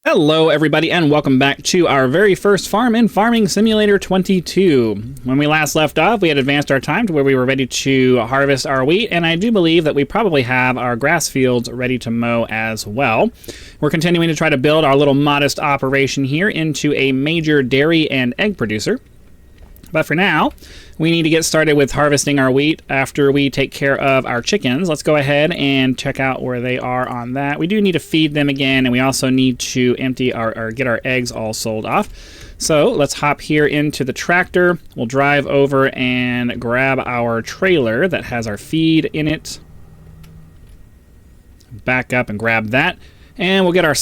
Hello everybody and welcome back to our very first farm in Farming Simulator 22. When we last left off, we had advanced our time to where we were ready to harvest our wheat, and I do believe that we probably have our grass fields ready to mow as well. We're continuing to try to build our little modest operation here into a major dairy and egg producer. But for now, we need to get started with harvesting our wheat after we take care of our chickens. Let's go ahead and check out where they are on that. We do need to feed them again, and we also need to empty or get our eggs all sold off. So let's hop here into the tractor. We'll drive over and grab our trailer that has our feed in it. Back up and grab that. And we'll get our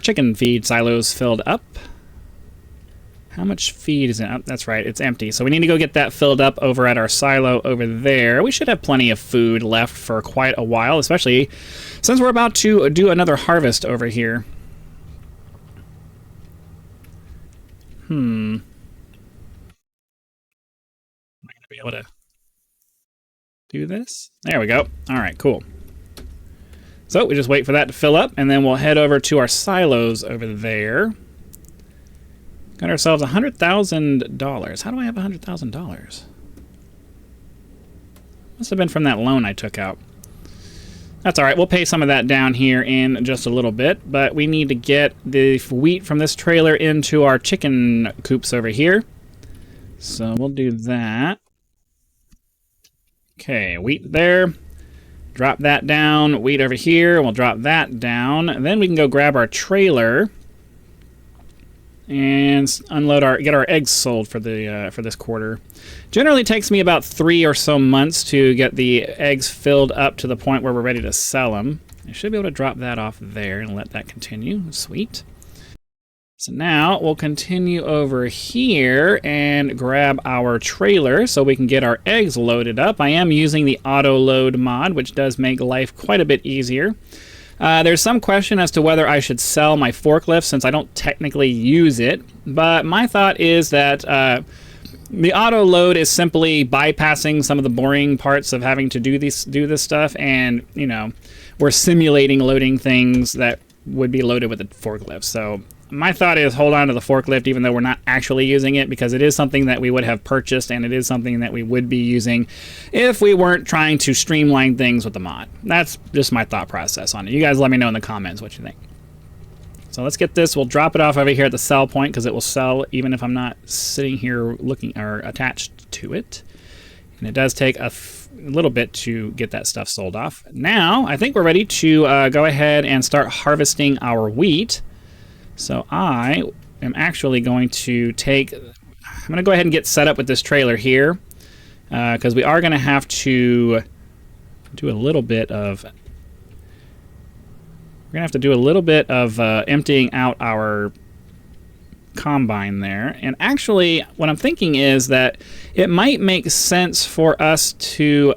chicken feed silos filled up. How much feed is in? Oh, that's right, it's empty. So we need to go get that filled up over at our silo over there. We should have plenty of food left for quite a while, especially since we're about to do another harvest over here. Am I gonna be able to do this? There we go. All right, cool. So we just wait for that to fill up, and then we'll head over to our silos over there. Got ourselves $100,000. How do I have $100,000? Must have been from that loan I took out. That's all right. We'll pay some of that down here in just a little bit, but we need to get the wheat from this trailer into our chicken coops over here. So we'll do that. Okay, wheat there. Drop that down. Wheat over here. We'll drop that down. And then we can go grab our trailer and unload get our eggs sold for this quarter. Generally takes me about 3 or so months to get the eggs filled up to the point where we're ready to sell them. I should be able to drop that off there and let that continue. Sweet. So now we'll continue over here and grab our trailer so we can get our eggs loaded up. I am using the Autoload mod, which does make life quite a bit easier. There's some question as to whether I should sell my forklift since I don't technically use it, but my thought is that the auto load is simply bypassing some of the boring parts of having to do this stuff, and you know, we're simulating loading things that would be loaded with a forklift. So my thought is hold on to the forklift even though we're not actually using it, because it is something that we would have purchased and it is something that we would be using if we weren't trying to streamline things with the mod. That's just my thought process on it. You guys let me know in the comments what you think. So let's get this. We'll drop it off over here at the sell point because it will sell even if I'm not sitting here looking or attached to it. And it does take a little bit to get that stuff sold off. Now I think we're ready to go ahead and start harvesting our wheat. So I am actually going to I'm going to go ahead and get set up with this trailer here because we are going to have to do a little bit of emptying out our combine there. And actually what I'm thinking is that it might make sense for us to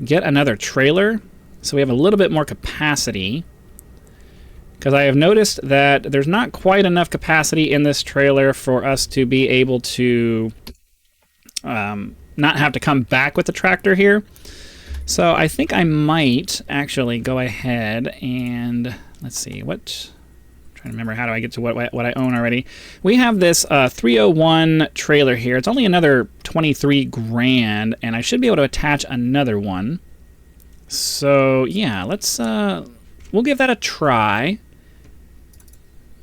get another trailer so we have a little bit more capacity. Because I have noticed that there's not quite enough capacity in this trailer for us to be able to not have to come back with the tractor here. So I think I might actually go ahead and, let's see, I'm trying to remember how do I get to what I own already. We have this 301 trailer here. It's only another 23 grand, and I should be able to attach another one. So yeah, we'll give that a try.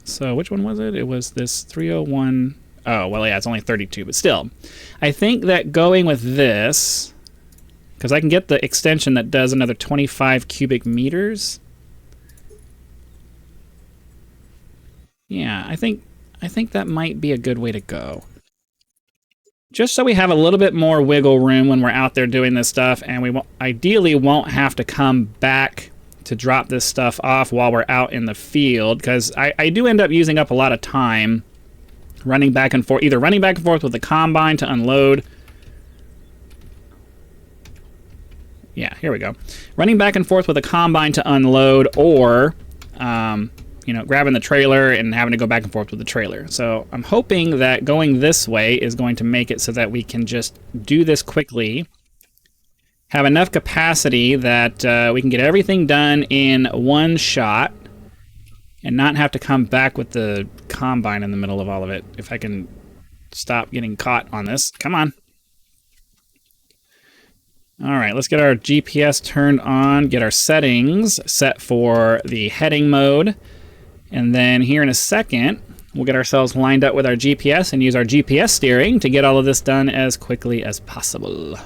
So which one was it? It was this 301. Oh, well, yeah, it's only 32, but still. I think that going with this, because I can get the extension that does another 25 cubic meters. Yeah, I think that might be a good way to go. Just so we have a little bit more wiggle room when we're out there doing this stuff, and we ideally won't have to come back to drop this stuff off while we're out in the field, because I do end up using up a lot of time running back and forth, either running back and forth with the combine to unload. Yeah, here we go. Running back and forth with the combine to unload, or you know, grabbing the trailer and having to go back and forth with the trailer. So I'm hoping that going this way is going to make it so that we can just do this quickly, have enough capacity that we can get everything done in one shot, and not have to come back with the combine in the middle of all of it. If I can stop getting caught on this. Come on. All right, let's get our GPS turned on, get our settings set for the heading mode, and then here in a second, we'll get ourselves lined up with our GPS and use our GPS steering to get all of this done as quickly as possible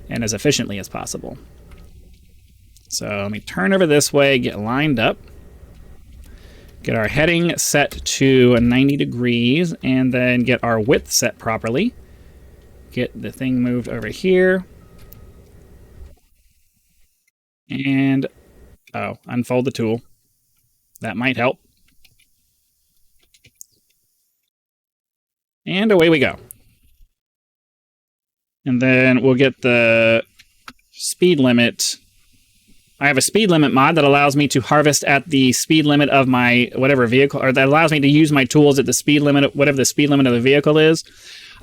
and as efficiently as possible. So let me turn over this way, get lined up, get our heading set to 90 degrees, and then get our width set properly. Get the thing moved over here. And, unfold the tool. That might help. And away we go. And then we'll get the speed limit. I have a speed limit mod that allows me to harvest at the speed limit of my whatever vehicle, or that allows me to use my tools at the speed limit, whatever the speed limit of the vehicle is.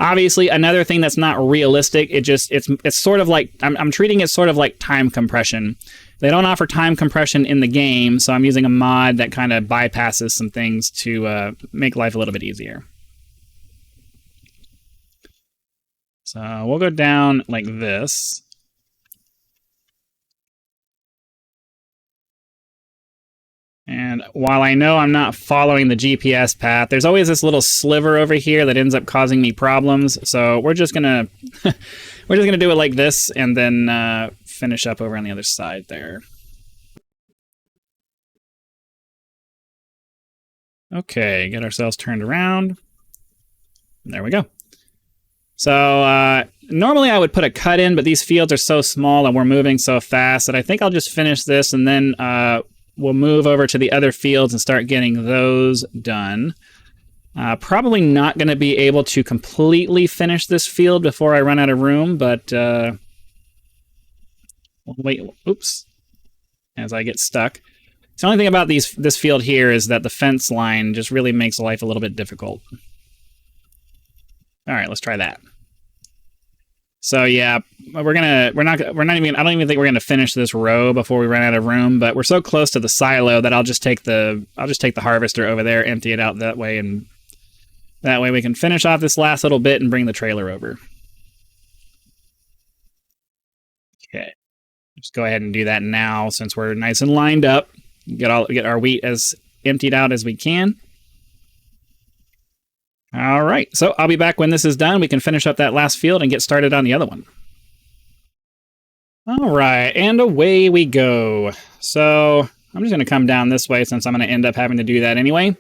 Obviously, another thing that's not realistic, it's sort of like, I'm treating it sort of like time compression. They don't offer time compression in the game, so I'm using a mod that kind of bypasses some things to make life a little bit easier. So we'll go down like this. And while I know I'm not following the GPS path, there's always this little sliver over here that ends up causing me problems. So we're just gonna do it like this, and then finish up over on the other side there. Okay, get ourselves turned around. There we go. So normally I would put a cut in, but these fields are so small and we're moving so fast that I think I'll just finish this, and then we'll move over to the other fields and start getting those done. Probably not going to be able to completely finish this field before I run out of room, but wait, oops, as I get stuck. The only thing about this field here is that the fence line just really makes life a little bit difficult. All right, let's try that. So yeah, I don't even think we're gonna finish this row before we run out of room, but we're so close to the silo that I'll just take the harvester over there, empty it out that way, and that way we can finish off this last little bit and bring the trailer over. Okay, just go ahead and do that now since we're nice and lined up. Get our wheat as emptied out as we can. All right, so I'll be back when this is done. We can finish up that last field and get started on the other one. All right, and away we go. So I'm just going to come down this way since I'm going to end up having to do that anyway.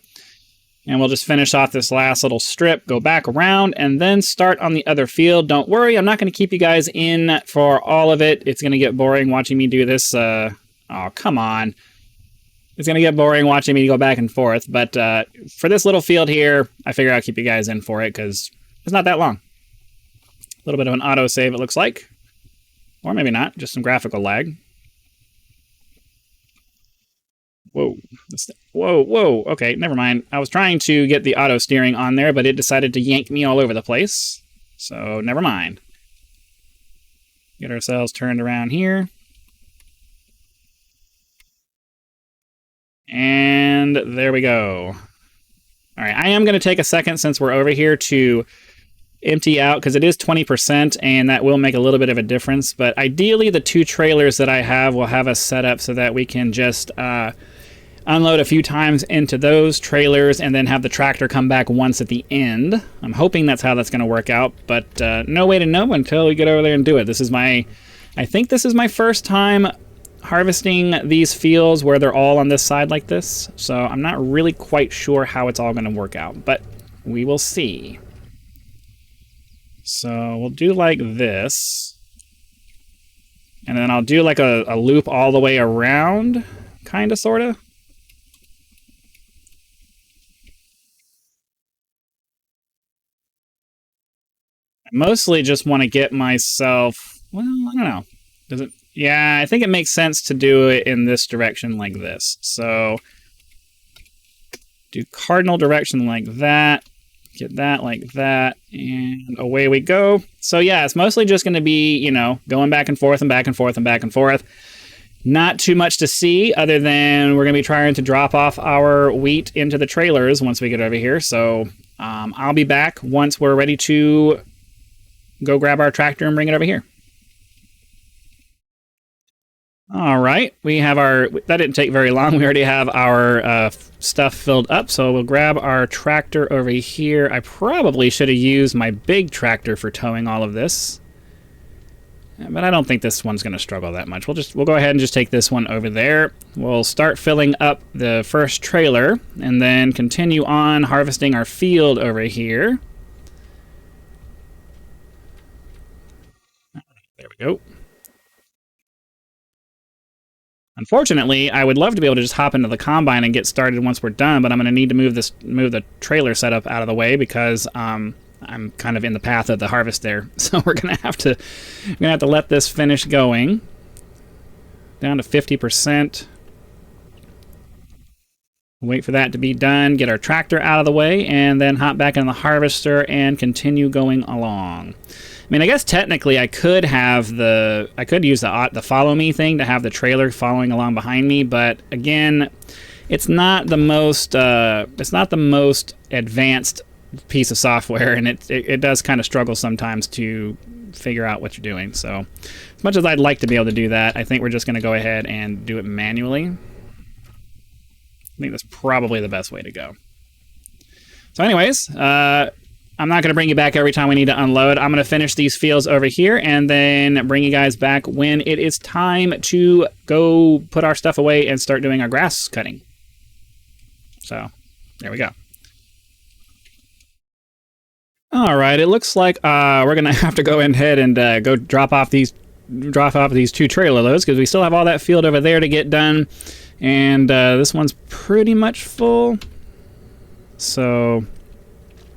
And we'll just finish off this last little strip, go back around, and then start on the other field. Don't worry, I'm not going to keep you guys in for all of it. It's going to get boring watching me do this. Oh, come on. It's going to get boring watching me go back and forth, but for this little field here, I figure I'll keep you guys in for it because it's not that long. A little bit of an autosave, it looks like. Or maybe not, just some graphical lag. Whoa. Whoa. Okay, never mind. I was trying to get the auto steering on there, but it decided to yank me all over the place. So, never mind. Get ourselves turned around here. And there we go. All right, I am going to take a second since we're over here to empty out because it is 20% and that will make a little bit of a difference. But ideally, the two trailers that I have will have us set up so that we can just unload a few times into those trailers and then have the tractor come back once at the end. I'm hoping that's how that's going to work out, but no way to know until we get over there and do it. I think this is my first time harvesting these fields where they're all on this side like this, so I'm not really quite sure how it's all going to work out, but we will see. So we'll do like this, and then I'll do like a loop all the way around, kind of, sort of. I mostly just want to get myself, well, I don't know. Does it? Yeah, I think it makes sense to do it in this direction like this. So do cardinal direction like that, get that like that, and away we go. So yeah, it's mostly just going to be, you know, going back and forth and back and forth and back and forth. Not too much to see other than we're going to be trying to drop off our wheat into the trailers once we get over here. So I'll be back once we're ready to go grab our tractor and bring it over here. All right, we have our, that didn't take very long. We already have our stuff filled up, so we'll grab our tractor over here. I probably should have used my big tractor for towing all of this, but I don't think this one's going to struggle that much. We'll go ahead and just take this one over there. We'll start filling up the first trailer and then continue on harvesting our field over here. There we go. Unfortunately, I would love to be able to just hop into the combine and get started once we're done, but I'm going to need to move the trailer setup out of the way because I'm kind of in the path of the harvest there. So we're going to have to let this finish going down to 50%. Wait for that to be done, get our tractor out of the way, and then hop back in the harvester and continue going along. I mean, I guess technically I could use the follow me thing to have the trailer following along behind me, but again, it's not the most advanced piece of software, and it does kind of struggle sometimes to figure out what you're doing. So, as much as I'd like to be able to do that, I think we're just going to go ahead and do it manually. I think that's probably the best way to go. So anyways, I'm not going to bring you back every time we need to unload. I'm going to finish these fields over here and then bring you guys back when it is time to go put our stuff away and start doing our grass cutting. So, there we go. All right, it looks like we're going to have to go ahead and go drop off these 2 trailer loads because we still have all that field over there to get done. And this one's pretty much full. So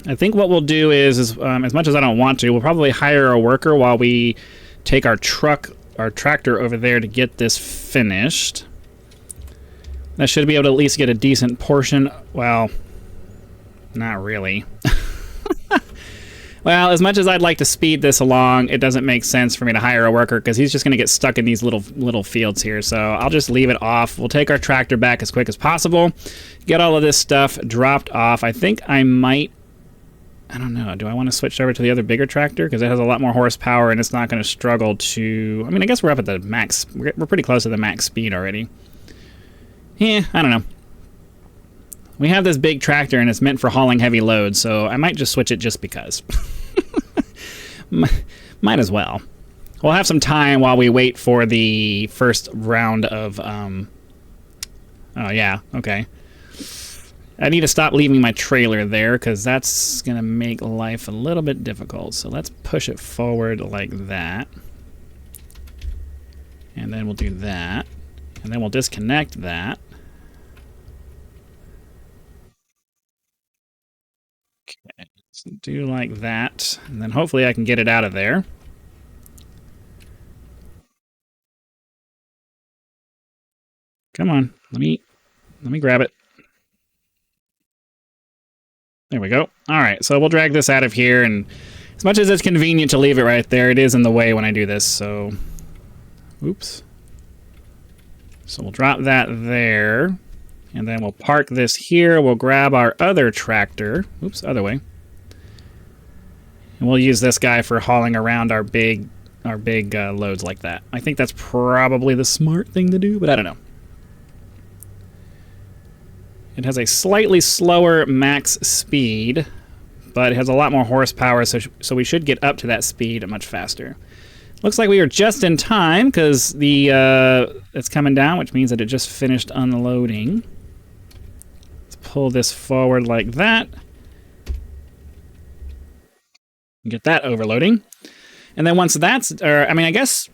I think what we'll do is as much as I don't want to, we'll probably hire a worker while we take our tractor over there to get this finished. That should be able to at least get a decent portion. Well, not really. Well, as much as I'd like to speed this along, it doesn't make sense for me to hire a worker because he's just going to get stuck in these little fields here. So I'll just leave it off. We'll take our tractor back as quick as possible, get all of this stuff dropped off. I think I might, I don't know, do I want to switch over to the other bigger tractor? Because it has a lot more horsepower and it's not going to struggle to, I mean, I guess we're up at the max, we're pretty close to the max speed already. Yeah, I don't know. We have this big tractor and it's meant for hauling heavy loads, so I might just switch it just because. Might as well. We'll have some time while we wait for the first round of, oh yeah, okay. I need to stop leaving my trailer there because that's going to make life a little bit difficult. So let's push it forward like that. And then we'll do that. And then we'll disconnect that. Okay, let's do like that. And then hopefully I can get it out of there. Come on, let me grab it. There we go. All right, so we'll drag this out of here, and as much as it's convenient to leave it right there, it is in the way when I do this, so oops. So we'll drop that there, and then we'll park this here. We'll grab our other tractor. Oops, other way. And we'll use this guy for hauling around our big loads like that. I think that's probably the smart thing to do, but I don't know. It has a slightly slower max speed, but it has a lot more horsepower, so we should get up to that speed much faster. Looks like we are just in time because it's coming down, which means that it just finished unloading. Let's pull this forward like that. Get that overloading. And then once that's, I mean, I guess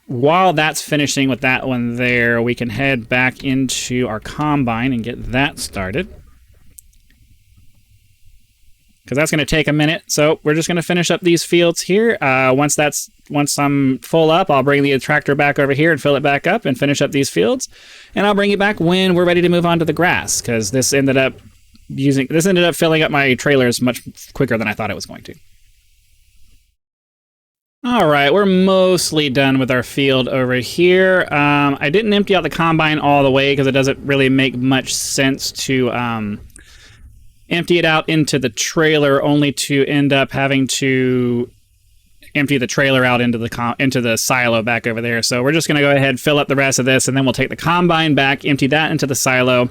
while that's finishing with that one there, we can head back into our combine and get that started. Because that's going to take a minute. So we're just going to finish up these fields here. Once I'm full up, I'll bring the tractor back over here and fill it back up and finish up these fields. And I'll bring you back when we're ready to move on to the grass, because this ended up filling up my trailers much quicker than I thought it was going to. All right, we're mostly done with our field over here. I didn't empty out the combine all the way because it doesn't really make much sense to empty it out into the trailer, only to end up having to empty the trailer out into the silo back over there. So we're just going to go ahead, fill up the rest of this, and then we'll take the combine back, empty that into the silo,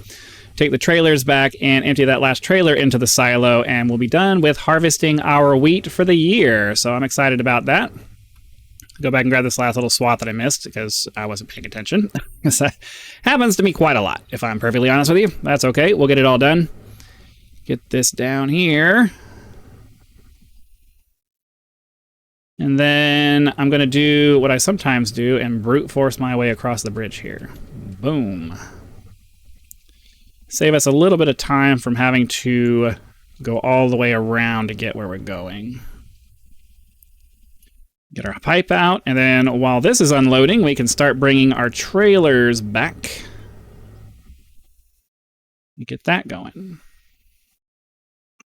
take the trailers back, and empty that last trailer into the silo, and we'll be done with harvesting our wheat for the year. So I'm excited about that. Go back and grab this last little swath that I missed because I wasn't paying attention. That happens to me quite a lot, if I'm perfectly honest with you. That's okay. We'll get it all done. Get this down here. And then I'm going to do what I sometimes do and brute force my way across the bridge here. Boom. Save us a little bit of time from having to go all the way around to get where we're going. Get our pipe out, and then while this is unloading, we can start bringing our trailers back. Get that going.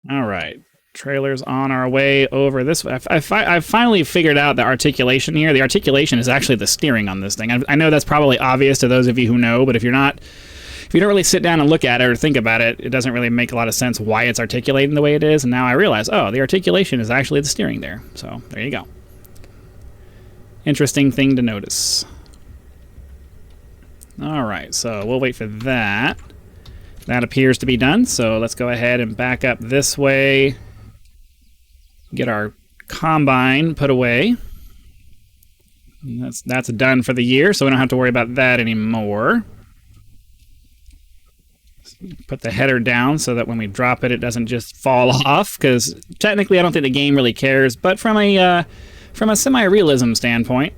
All right. Trailers on our way over this way. I've finally figured out the articulation here. The articulation is actually the steering on this thing. I know that's probably obvious to those of you who know, but if you don't really sit down and look at it or think about it, it doesn't really make a lot of sense why it's articulating the way it is. And now I realize, oh, the articulation is actually the steering there. So there you go. Interesting thing to notice. All right, so we'll wait for that. That appears to be done, so let's go ahead and back up this way. Get our combine put away. That's done for the year, so we don't have to worry about that anymore. Put the header down so that when we drop it, it doesn't just fall off, because technically I don't think the game really cares, but from a semi-realism standpoint,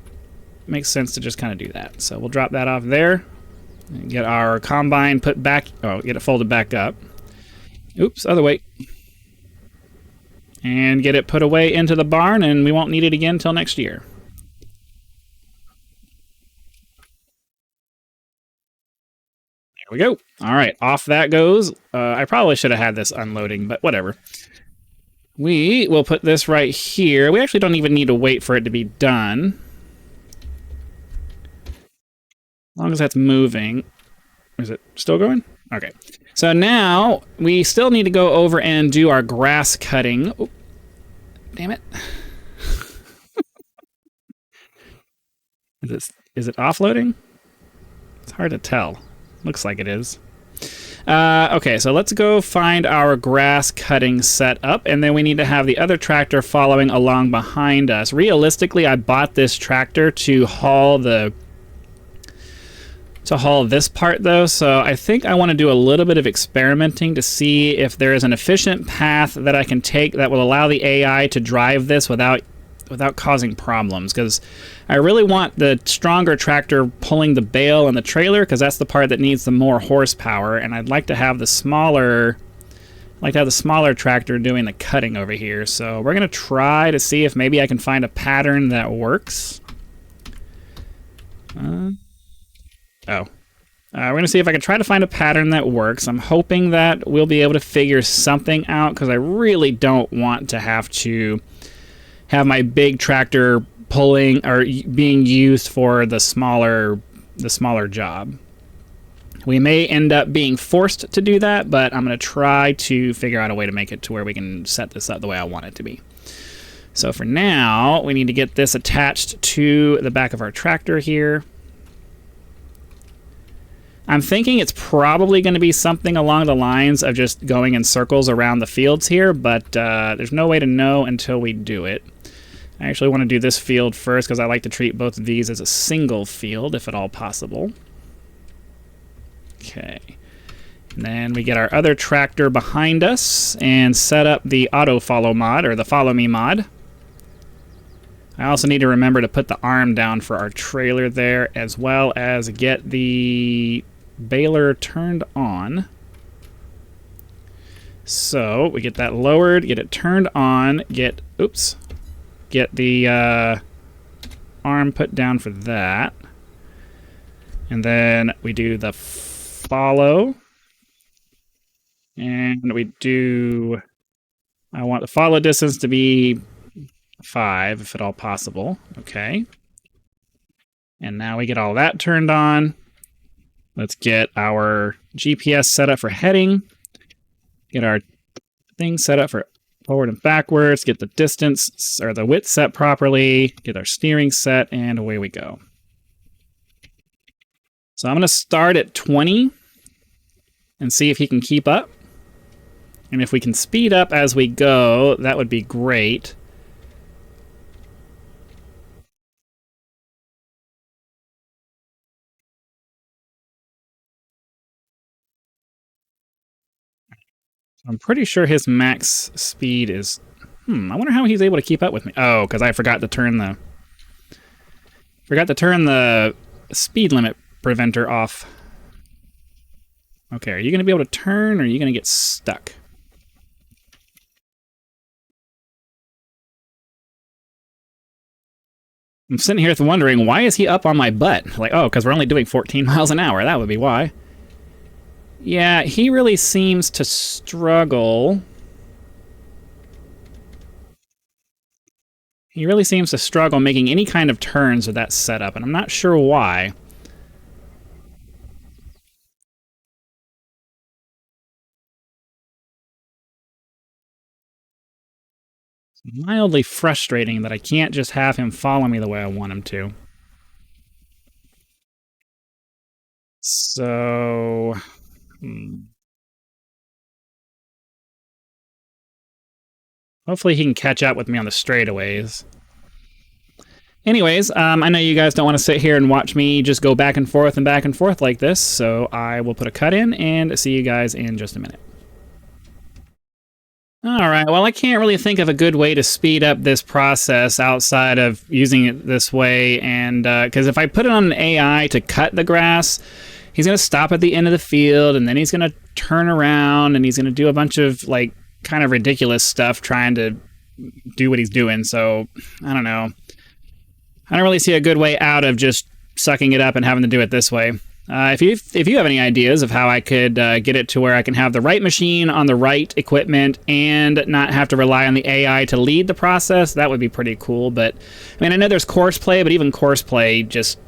it makes sense to just kind of do that. So we'll drop that off there. And get our combine put back. Oh, get it folded back up. Oops, other way. And get it put away into the barn, and we won't need it again until next year. There we go. All right, off that goes. I probably should have had this unloading, but whatever. We will put this right here. We actually don't even need to wait for it to be done. As long as that's moving. Is it still going? Okay. So now we still need to go over and do our grass cutting. Oh, damn it. Is it offloading? It's hard to tell. Looks like it is. Okay, so let's go find our grass cutting set up, and then we need to have the other tractor following along behind us. Realistically, I bought this tractor to haul this part though, so I think I want to do a little bit of experimenting to see if there is an efficient path that I can take that will allow the AI to drive this without causing problems, because I really want the stronger tractor pulling the bale and the trailer, because that's the part that needs the more horsepower, and I'd like to have the smaller tractor doing the cutting over here. So we're going to try to see if maybe I can find a pattern that works. We're going to see if I can try to find a pattern that works. I'm hoping that we'll be able to figure something out, because I really don't want to have my big tractor pulling or being used for the smaller job. We may end up being forced to do that, but I'm going to try to figure out a way to make it to where we can set this up the way I want it to be. So for now, we need to get this attached to the back of our tractor here. I'm thinking it's probably going to be something along the lines of just going in circles around the fields here, but there's no way to know until we do it. I actually want to do this field first because I like to treat both of these as a single field, if at all possible. Okay. And then we get our other tractor behind us and set up the auto follow mod, or the follow me mod. I also need to remember to put the arm down for our trailer there, as well as get the baler turned on. So we get that lowered, get it turned on, get the arm put down for that, and then we do the follow, and I want the follow distance to be 5, if at all possible. Okay. And now we get all that turned on. Let's get our GPS set up for heading. Get our thing set up for forward and backwards. Get the distance or the width set properly. Get our steering set, and away we go. So I'm going to start at 20 and see if he can keep up. And if we can speed up as we go, that would be great. I'm pretty sure his max speed is... I wonder how he's able to keep up with me. Oh, because I forgot to turn the... speed limit preventer off. Okay, are you going to be able to turn, or are you going to get stuck? I'm sitting here wondering, why is he up on my butt? Like, oh, because we're only doing 14 miles an hour. That would be why. Yeah, he really seems to struggle. He really seems to struggle making any kind of turns with that setup, and I'm not sure why. It's mildly frustrating that I can't just have him follow me the way I want him to. So... hopefully he can catch up with me on the straightaways. Anyways, I know you guys don't want to sit here and watch me just go back and forth like this, so I will put a cut in and see you guys in just a minute. Alright, well, I can't really think of a good way to speed up this process outside of using it this way, and because if I put it on an AI to cut the grass, he's going to stop at the end of the field, and then he's going to turn around, and he's going to do a bunch of, like, kind of ridiculous stuff trying to do what he's doing, so I don't know. I don't really see a good way out of just sucking it up and having to do it this way. If you have any ideas of how I could get it to where I can have the right machine on the right equipment and not have to rely on the AI to lead the process, that would be pretty cool. But I mean, I know there's CoursePlay, but even CoursePlay just,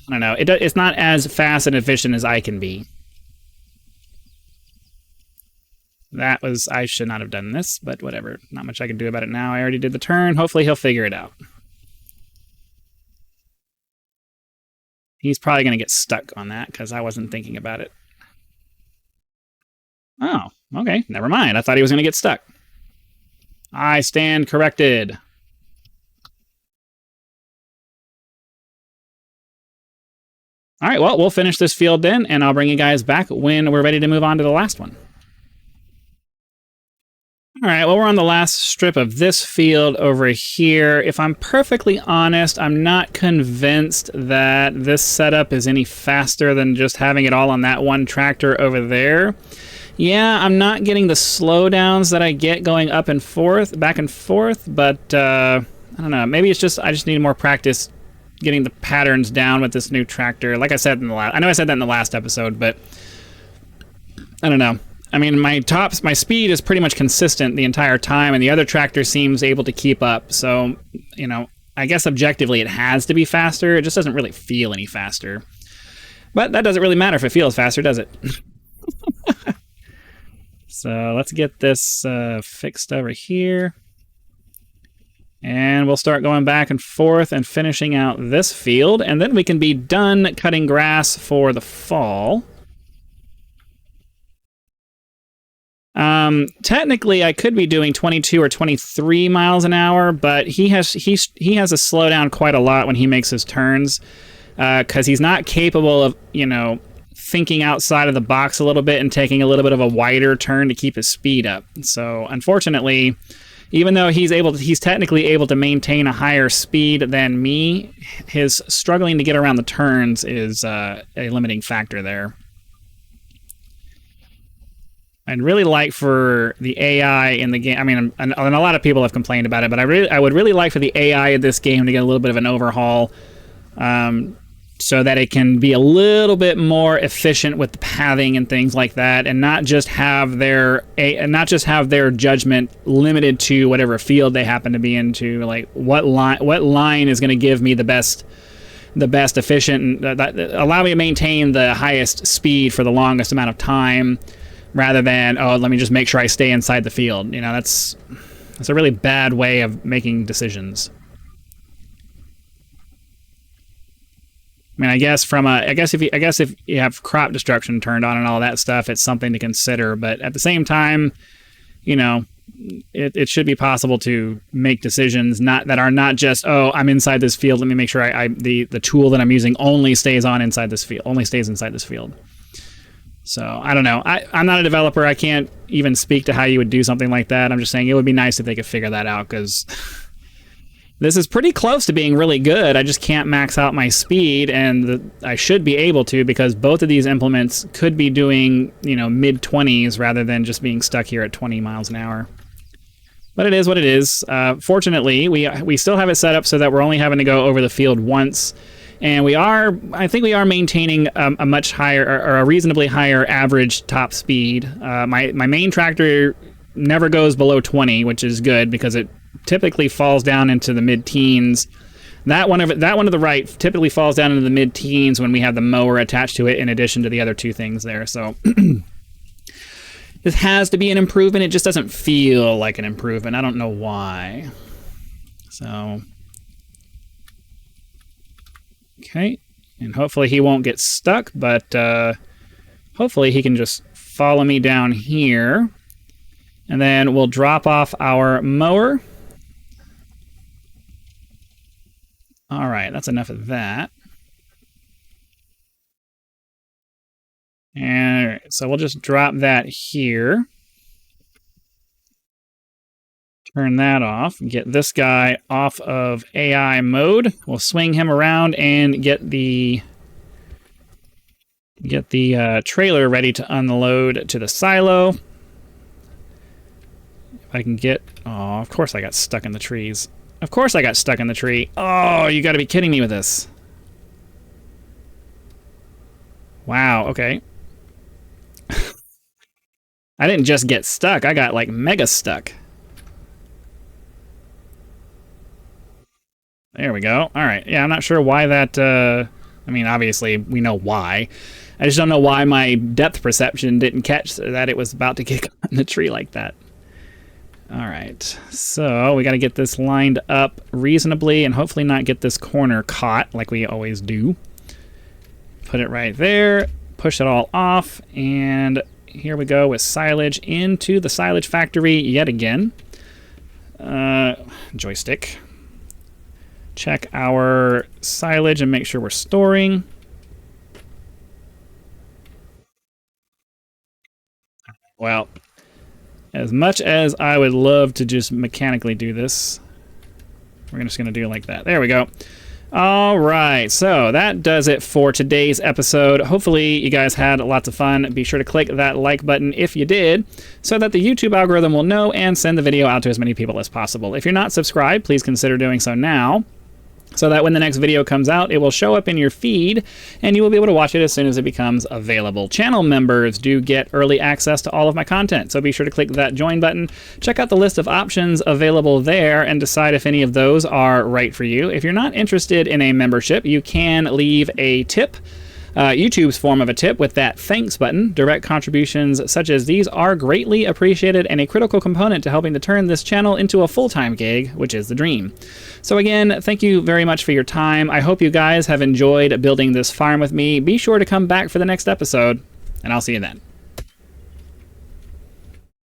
I don't know, it's not as fast and efficient as I can be. I should not have done this, but whatever. Not much I can do about it now. I already did the turn. Hopefully he'll figure it out. He's probably going to get stuck on that because I wasn't thinking about it. Oh, okay. Never mind. I thought he was going to get stuck. I stand corrected. All right, well, we'll finish this field then, and I'll bring you guys back when we're ready to move on to the last one. All right, well, we're on the last strip of this field over here. If I'm perfectly honest, I'm not convinced that this setup is any faster than just having it all on that one tractor over there. Yeah, I'm not getting the slowdowns that I get going back and forth, but I don't know. Maybe it's just I just need more practice getting the patterns down with this new tractor. Like I said in the last, I know I said that in the last episode, but I don't know. I mean, my speed is pretty much consistent the entire time, and the other tractor seems able to keep up. So, you know, I guess objectively it has to be faster. It just doesn't really feel any faster. But that doesn't really matter if it feels faster, does it? So let's get this fixed over here. And we'll start going back and forth and finishing out this field, and then we can be done cutting grass for the fall. Technically, I could be doing 22 or 23 miles an hour, but he has to slow down quite a lot when he makes his turns, because he's not capable of, you know, thinking outside of the box a little bit and taking a little bit of a wider turn to keep his speed up. So, unfortunately, even though he's technically able to maintain a higher speed than me, his struggling to get around the turns is a limiting factor there. I'd really like for the AI in the game, I mean, and a lot of people have complained about it, but I would really like for the AI in this game to get a little bit of an overhaul, so that it can be a little bit more efficient with the pathing and things like that, and not just have their judgment limited to whatever field they happen to be into. Like what line is going to give me the best efficient, allow me to maintain the highest speed for the longest amount of time, rather than, oh, let me just make sure I stay inside the field. You know, that's a really bad way of making decisions. I mean, I guess if you have crop destruction turned on and all that stuff, it's something to consider. But at the same time, you know, it should be possible to make decisions that are not just, oh, I'm inside this field, let me make sure the tool that I'm using only stays inside this field. So I don't know. I'm not a developer. I can't even speak to how you would do something like that. I'm just saying it would be nice if they could figure that out, because this is pretty close to being really good. I just can't max out my speed, and I should be able to, because both of these implements could be doing, you know, mid-20s rather than just being stuck here at 20 miles an hour. But it is what it is. Fortunately, we still have it set up so that we're only having to go over the field once, and I think we are maintaining a much higher, or a reasonably higher average top speed. My main tractor never goes below 20, which is good, because it typically falls down into the mid-teens. That one of the right typically falls down into the mid-teens when we have the mower attached to it, in addition to the other two things there. So this has to be an improvement. It just doesn't feel like an improvement. I don't know why. So, okay, and hopefully he won't get stuck, but hopefully he can just follow me down here, and then we'll drop off our mower. All right, that's enough of that. And so we'll just drop that here. Turn that off. Get this guy off of AI mode. We'll swing him around and get the trailer ready to unload to the silo. If I can get... Oh, of course I got stuck in the trees. Of course I got stuck in the tree. Oh, you gotta be kidding me with this. Wow, okay. I didn't just get stuck, I got like mega stuck. There we go. Alright, yeah, I'm not sure why that, I mean, obviously we know why. I just don't know why my depth perception didn't catch that it was about to get caught in the tree like that. Alright, so we got to get this lined up reasonably and hopefully not get this corner caught like we always do. Put it right there, push it all off, and here we go with silage into the Silage Factory yet again. Joystick. Check our silage and make sure we're storing. Well, as much as I would love to just mechanically do this, we're just going to do it like that. There we go. All right, so that does it for today's episode. Hopefully you guys had lots of fun. Be sure to click that like button if you did, so that the YouTube algorithm will know and send the video out to as many people as possible. If you're not subscribed, please consider doing so now, so that when the next video comes out, it will show up in your feed, and you will be able to watch it as soon as it becomes available. Channel members do get early access to all of my content, so be sure to click that join button. Check out the list of options available there and decide if any of those are right for you. If you're not interested in a membership, you can leave a tip. YouTube's form of a tip with that thanks button. Direct contributions such as these are greatly appreciated and a critical component to helping to turn this channel into a full-time gig, which is the dream. So again, thank you very much for your time. I hope you guys have enjoyed building this farm with me. Be sure to come back for the next episode, and I'll see you then.